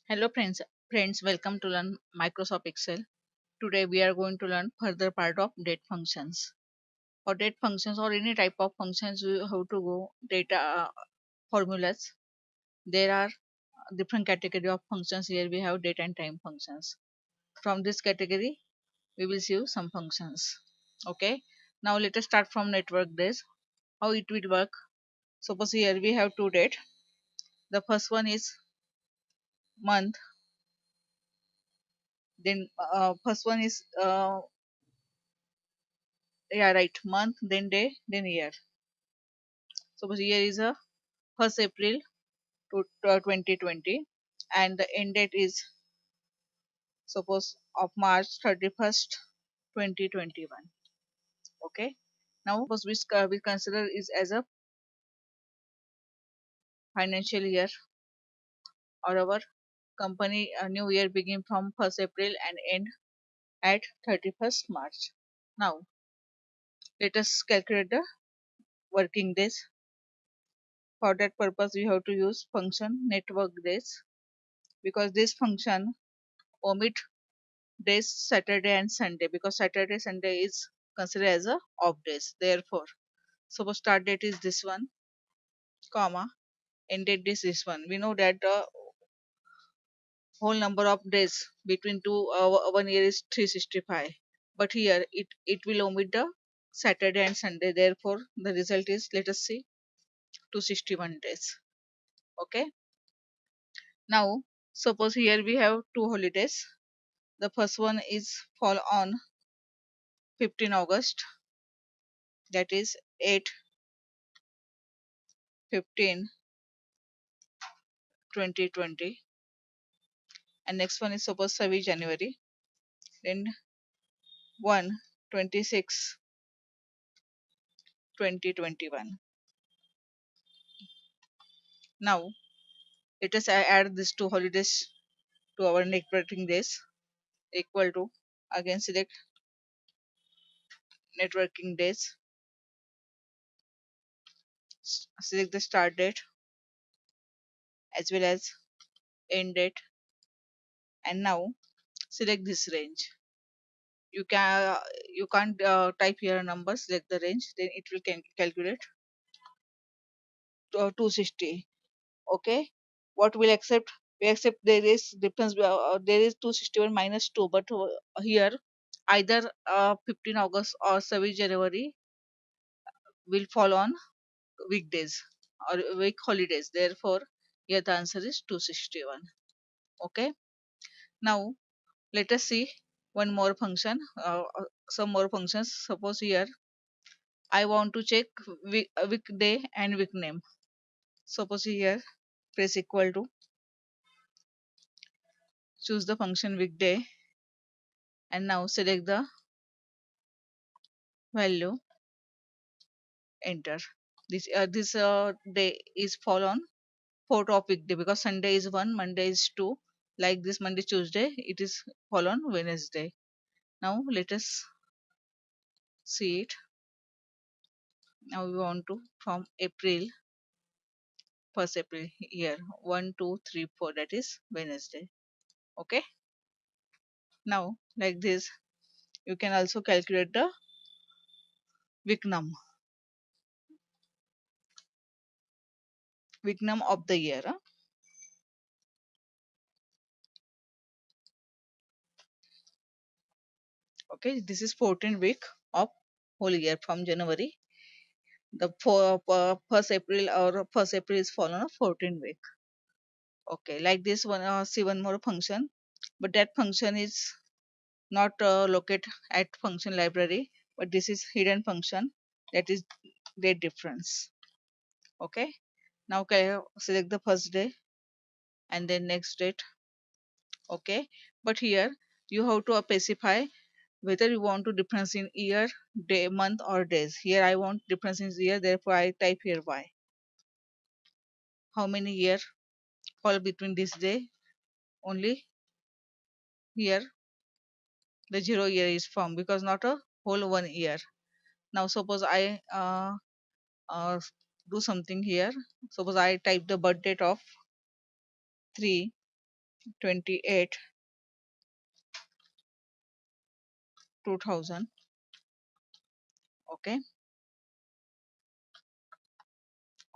Hello friends, welcome to learn Microsoft Excel. Today we are going to learn further part of date functions. For date functions or any type of functions, you have to go data formulas. There are different category of functions. Here we have date and time functions. From this category, we will see some functions. Okay. Now let us start from network days. How it will work. Suppose here we have two date. The first one is month. Then first one is yeah, right, month, then day, then year. Suppose year is a 1st April to 2020, and the end date is suppose of March 31st 2021. Okay, now suppose we consider is as a financial year, or our company new year begin from 1st April and end at 31st March. Now let us calculate the working days. For that purpose we have to use function network days, because this function omit days Saturday and Sunday, because Saturday Sunday is considered as a off days. Therefore, suppose start date is this one, comma, end date is this one. We know that the whole number of days between two 1 year is 365, but here it will omit the Saturday and Sunday. Therefore, the result is, let us see, 261 days. Okay. Now suppose here we have two holidays. The first one is fall on 15 August, that is 8 15 2020, and next one is suppose 7 January, then 1 26 2021. Now let us add these two holidays to our networking days, equal to, again select networking days, select the start date as well as end date, and now select this range. You can't type here a number, select the range, then it will calculate 260. Okay, what will accept, we accept there is difference, there is 261 minus 2, but here either 15 August or 7 January will fall on weekdays or week holidays. Therefore here the answer is 261. Okay, now let us see one more function, some more functions. Suppose here I want to check weekday and week name. Suppose here press equal to, choose the function weekday, and now select the value, enter. This day is fall on 4th of weekday, because Sunday is 1, Monday is 2. Like this, Monday, Tuesday, it is fall on Wednesday. Now let us see it. Now we want to from April, 1st April here, 1 2 3 4, that is Wednesday. Okay. Now like this, you can also calculate the week num of the year. Okay, this is 14 week of whole year from January. The 1st April, or 1st April is fall on a 14 week. Okay, like this one, see one more function, but that function is not located at function library, but this is hidden function, that is date difference. Okay, now select the first day and then next date. Okay, but here you have to specify whether you want to difference in year, day, month, or days. Here I want difference in year, therefore I type here y. How many year fall between this day? Only here the 0 year is formed, because not a whole 1 year. Now suppose I uh, do something here. Suppose I type the birth date of 3 28 2000. Okay.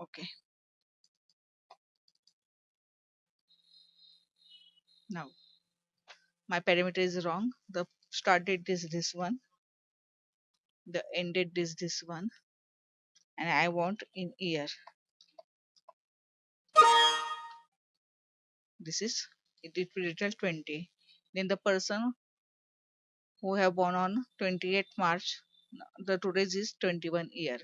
Okay. Now my parameter is wrong. The start date is this one, the end date is this one, and I want in year. This is it will tell 20. Then the person who have born on 28th March, the today's is 21 year.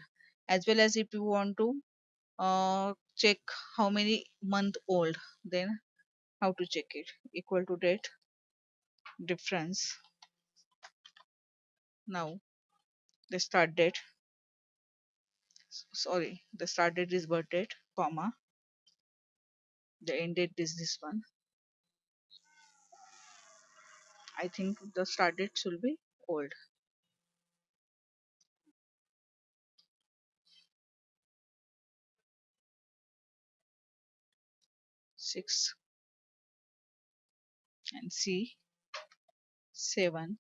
As well as if you want to check how many month old, then how to check it? Equal to date difference. Now the start date, sorry, the start date is birth date, comma, the end date is this one. I think the start date should be old. 6 and C 7,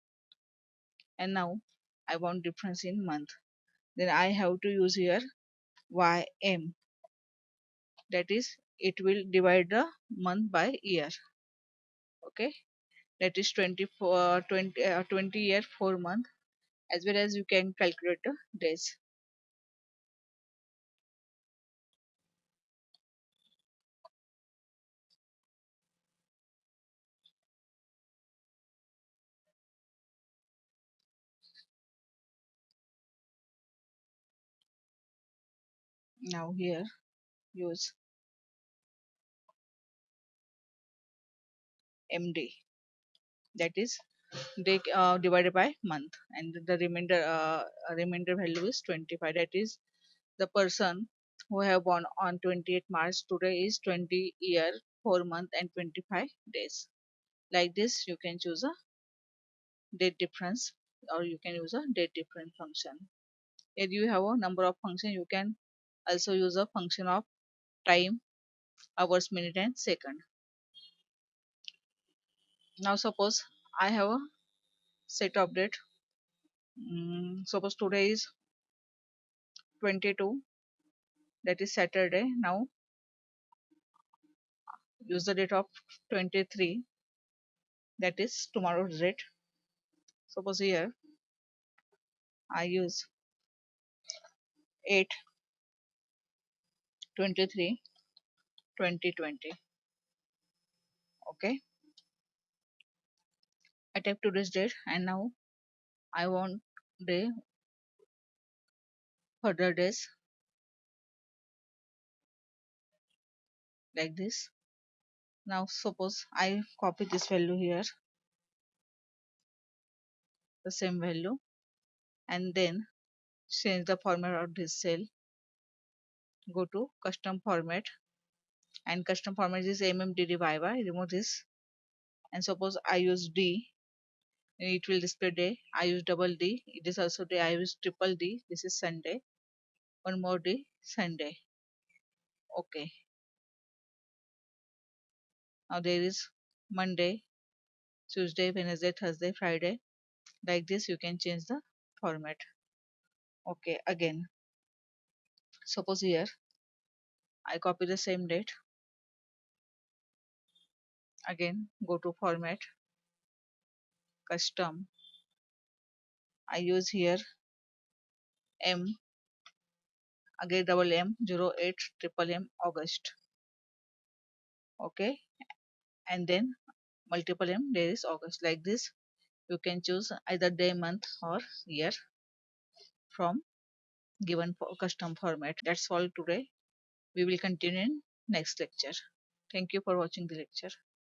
and now I want difference in month. Then I have to use here YM, that is it will divide the month by year. Okay, that is 24 20 year 4 month, as well as you can calculate the days. Now here use MD, that is day divided by month, and the remainder value is 25. That is the person who have born on 28th March today is 20 year 4 month and 25 days. Like this you can choose a date difference, or you can use a date difference function. If you have a number of function, you can also use a function of time, hours, minute and second. Now suppose I have a set of date. Suppose today is 22, that is Saturday. Now use the date of 23, that is tomorrow's date. Suppose here I use 8 23 2020. Okay, I type today's date, and now I want day further days, like this. Now suppose I copy this value here, the same value, and then change the format of this cell. Go to custom format, and custom format is mmddyy. Remove this, and suppose I use D, it will display day. I use double D, it is also day. I use triple D, this is Sunday. One more D, Sunday. Okay, now there is Monday, Tuesday, Wednesday, Thursday, Friday. Like this you can change the format. Okay, again suppose here I copy the same date, again go to format, custom, I use here M, again double M 08 triple M August. Okay, and then multiple M, there is August. Like this you can choose either day, month or year from given custom format. That's all today. We will continue in next lecture. Thank you for watching the lecture.